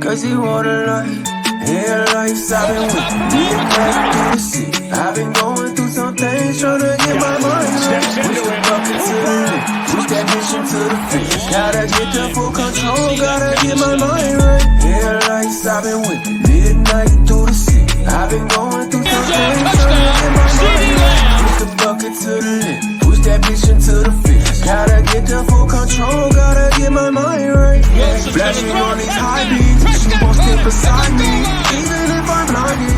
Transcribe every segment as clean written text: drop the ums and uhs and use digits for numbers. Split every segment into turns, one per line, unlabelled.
cause he want a life. Yeah, life's I've been with midnight through the city. I've been going through some things, trying to get my mind right. Push the bucket to the limit, push that mission to the finish. Gotta get the full control, gotta get my mind right. Yeah, life's I've been with midnight through the city. I've been going through some things, trying to get my mind right. Push the bucket to the limit, push that mission to the finish. Gotta get the full control, gotta get my mind right. Yeah, flashing on these high beats, you won't stay beside me, even if I'm blinded.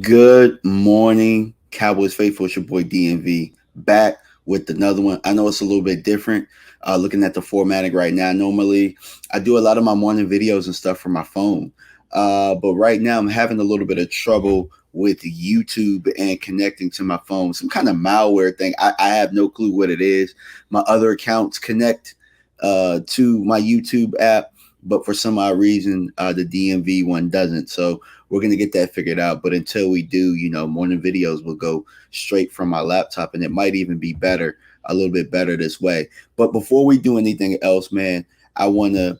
Good morning, Cowboys faithful. It's your boy DMV back with another one. I know it's a little bit different looking at the formatting right now. Normally, I do a lot of my morning videos and stuff from my phone. But right now, I'm having a little bit of trouble with YouTube and connecting to my phone. Some kind of malware thing. I have no clue what it is. My other accounts connect to my YouTube app, but for some odd reason, the DMV one doesn't. So we're going to get that figured out. But until we do, morning videos will go straight from my laptop, and it might even be better, a little bit better this way. But before we do anything else, man, I want to,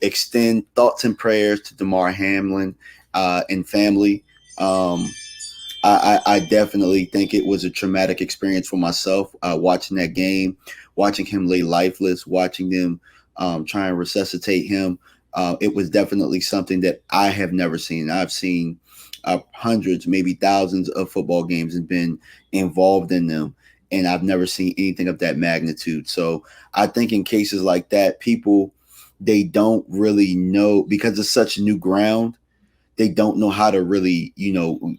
extend thoughts and prayers to Damar Hamlin and family. I definitely think it was a traumatic experience for myself, watching that game, watching him lay lifeless, watching them try and resuscitate him. It was definitely something that I have never seen. I've seen hundreds, maybe thousands of football games and been involved in them, and I've never seen anything of that magnitude. So I think in cases like that, people, they don't really know, because it's such new ground. They don't know how to really,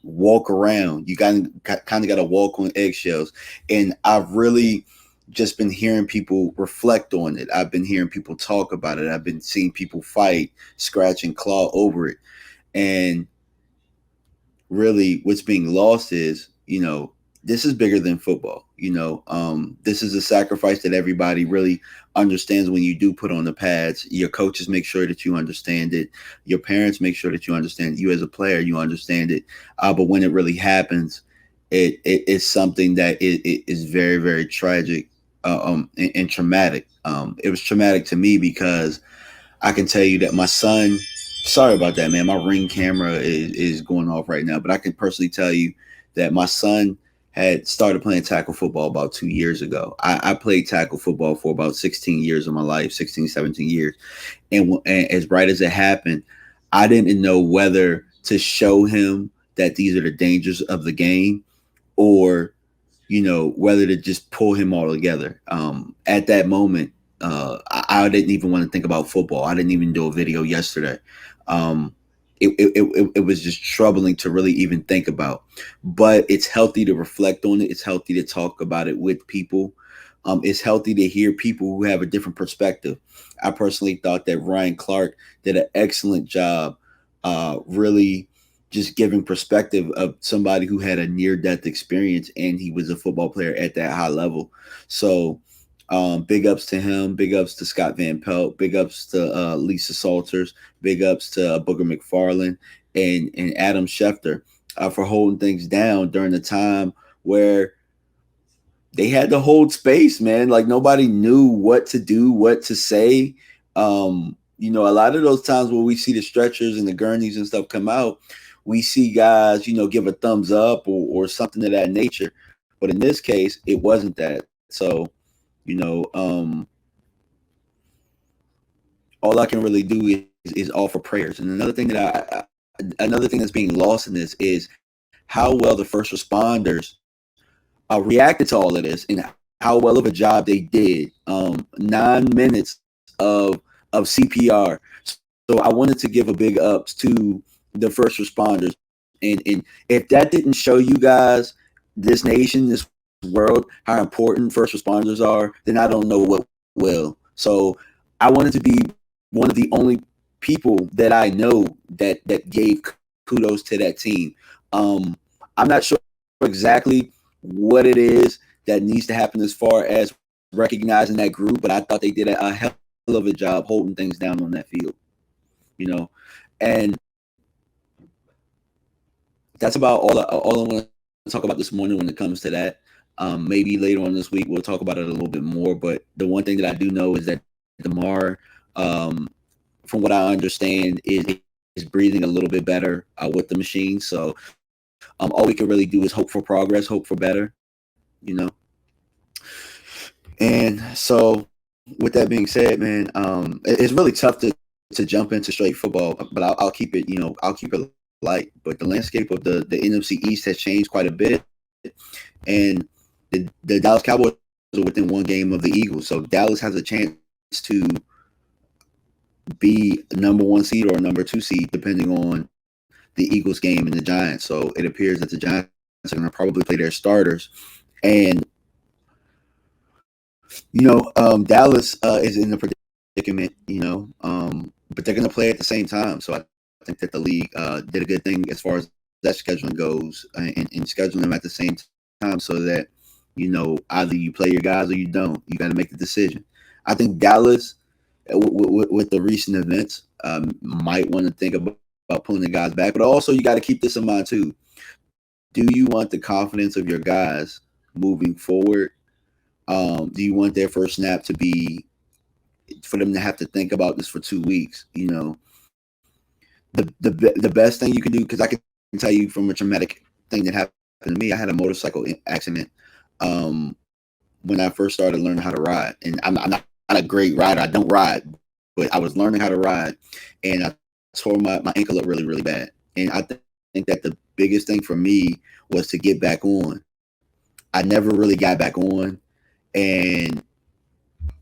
walk around. You kind of got to walk on eggshells. And I've really just been hearing people reflect on it. I've been hearing people talk about it. I've been seeing people fight, scratch and claw over it. And really what's being lost is, this is bigger than football. This is a sacrifice that everybody really understands. When you do put on the pads, your coaches make sure that you understand it. Your parents make sure that you understand it. You as a player, you understand it. But when it really happens, it is something that it is very, very tragic and traumatic. It was traumatic to me because I can tell you that my son, sorry about that, man. My Ring camera is going off right now, but I can personally tell you that my son had started playing tackle football about 2 years ago. I played tackle football for about 16 years of my life, 16, 17 years. And as right as it happened, I didn't know whether to show him that these are the dangers of the game, or, whether to just pull him all together. At that moment, I didn't even want to think about football. I didn't even do a video yesterday. It was just troubling to really even think about. But it's healthy to reflect on it. It's healthy to talk about it with people. It's healthy to hear people who have a different perspective. I personally thought that Ryan Clark did an excellent job really just giving perspective of somebody who had a near-death experience, and he was a football player at that high level. So big ups to him, big ups to Scott Van Pelt, big ups to Lisa Salters, big ups to Booger McFarland and Adam Schefter for holding things down during the time where they had to hold space, man. Like, nobody knew what to do, what to say. A lot of those times where we see the stretchers and the gurneys and stuff come out, we see guys, give a thumbs up or something of that nature. But in this case, it wasn't that. So, all I can really do is offer prayers. And another thing that's being lost in this is how well the first responders reacted to all of this, and how well of a job they did. 9 minutes of CPR. So I wanted to give a big ups to the first responders. And if that didn't show you guys, this nation, this world, how important first responders are, then I don't know what will. So I wanted to be one of the only people that I know that gave kudos to that team. I'm not sure exactly what it is that needs to happen as far as recognizing that group, but I thought they did a hell of a job holding things down on that field. And that's about all I want to talk about this morning when it comes to that. Maybe later on this week, we'll talk about it a little bit more. But the one thing that I do know is that Damar from what I understand, is breathing a little bit better with the machine. So all we can really do is hope for progress, hope for better, you know. And so, with that being said, man, it's really tough to jump into straight football, but I'll keep it, I'll keep it light. But the landscape of the NFC East has changed quite a bit, and the Dallas Cowboys are within one game of the Eagles, so Dallas has a chance to be a number 1 seed or a number 2 seed, depending on the Eagles game and the Giants. So it appears that the Giants are going to probably play their starters, and Dallas is in a predicament, but they're going to play at the same time. So I think that the league did a good thing as far as that scheduling goes, and scheduling them at the same time so that, either you play your guys or you don't. You got to make the decision. I think Dallas, with the recent events, might want to think about pulling the guys back. But also, you got to keep this in mind, too. Do you want the confidence of your guys moving forward? Do you want their first snap to be for them to have to think about this for 2 weeks? The best thing you can do, because I can tell you from a traumatic thing that happened to me. I had a motorcycle accident when I first started learning how to ride, and I'm not a great rider. I don't ride, but I was learning how to ride, and I tore my ankle up really, really bad. And I think that the biggest thing for me was to get back on. I never really got back on. And,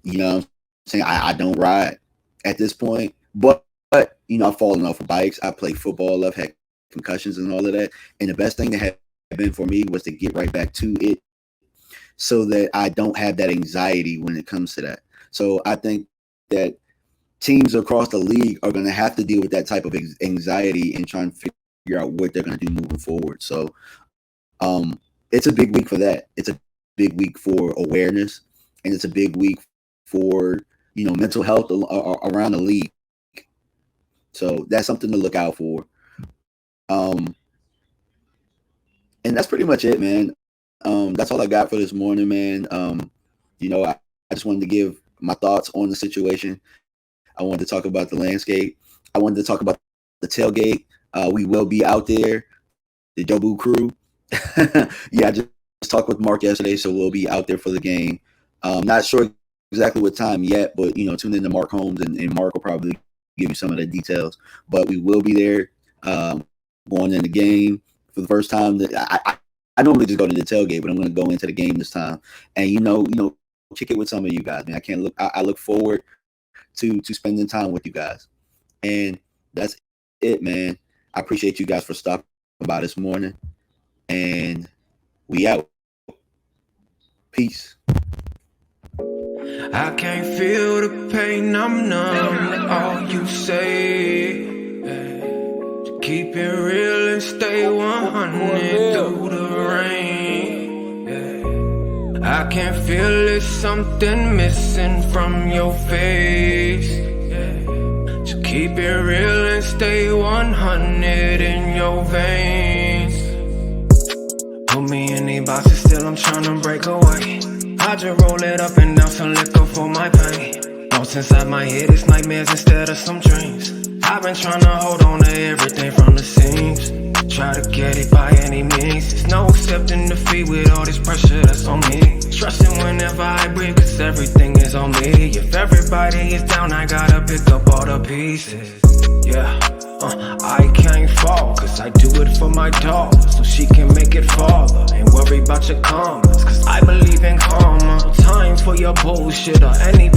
I'm saying I don't ride at this point. But I've fallen off of bikes. I play football. I've had concussions and all of that. And the best thing that had been for me was to get right back to it so that I don't have that anxiety when it comes to that. So I think that teams across the league are going to have to deal with that type of anxiety and try and figure out what they're going to do moving forward. So it's a big week for that. It's a big week for awareness, and it's a big week for mental health around the league. So that's something to look out for. And that's pretty much it, man. That's all I got for this morning, man. I just wanted to give my thoughts on the situation. I wanted to talk about the landscape. I wanted to talk about the tailgate. We will be out there, the Jobu crew. Yeah, I just talked with Mark yesterday, so we'll be out there for the game. Not sure exactly what time yet, but tune in to Mark Holmes, and Mark will probably give you some of the details. But we will be there going in the game for the first time. I normally just go to the tailgate, but I'm going to go into the game this time, and kick it with some of you guys, man. I look forward to spending time with you guys, and that's it, man. I appreciate you guys for stopping by this morning, and we out. Peace.
I can't feel the pain, I'm numb. All you say, to keep it real and stay 100 through the rain. I can feel it, something missing from your face. To keep it real and stay 100 in your veins. Put me in these boxes, still I'm trying to break away. I just roll it up and down some liquor for my pain. Thoughts inside my head, it's nightmares instead of some dreams. I've been trying to hold on to everything from the seams. Try to get it by any means. It's no accepting defeat with all this pressure that's on me. Trusting whenever I breathe, cause everything is on me. If everybody is down, I gotta pick up all the pieces. Yeah, I can't fall, cause I do it for my dog, so she can make it fall. Ain't worry about your comments, cause I believe in karma. Time for your bullshit or any